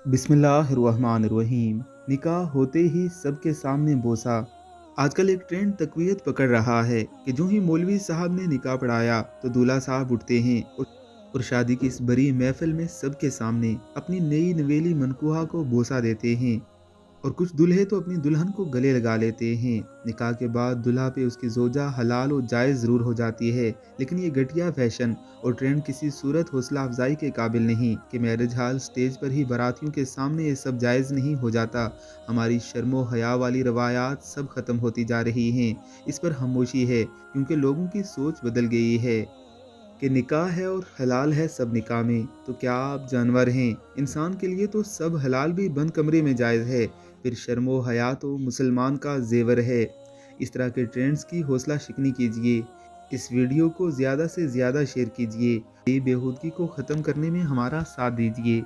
बिस्मिल्लाहिर्रहमानिर्रहीम। निकाह होते ही सबके सामने बोसा। आजकल एक ट्रेंड तकवीत पकड़ रहा है कि जो ही मौलवी साहब ने निकाह पढ़ाया तो दूल्हा साहब उठते हैं और शादी की इस बड़ी महफिल में सबके सामने अपनी नई नवेली मनकूहा को बोसा देते हैं। और कुछ दूल्हे तो अपनी दुल्हन को गले लगा लेते हैं। निकाह के बाद दुल्हा पे उसकी जोजा हलाल और जायज़ ज़रूर हो जाती है, लेकिन ये घटिया फैशन और ट्रेंड किसी सूरत हौसला अफजाई के काबिल नहीं कि मैरिज हाल स्टेज पर ही बारातियों के सामने ये सब जायज़ नहीं हो जाता। हमारी शर्मो हया वाली रवायात सब ख़त्म होती जा रही हैं। इस पर खामोशी है क्योंकि लोगों की सोच बदल गई है कि निकाह है और हलाल है सब निकाह में। तो क्या आप जानवर हैं? इंसान के लिए तो सब हलाल भी बंद कमरे में जायज़ है, फिर शर्मो हया तो मुसलमान का जेवर है। इस तरह के ट्रेंड्स की हौसला शिकनी कीजिए। इस वीडियो को ज़्यादा से ज़्यादा शेयर कीजिए। ये बेहूदगी को ख़त्म करने में हमारा साथ दीजिए।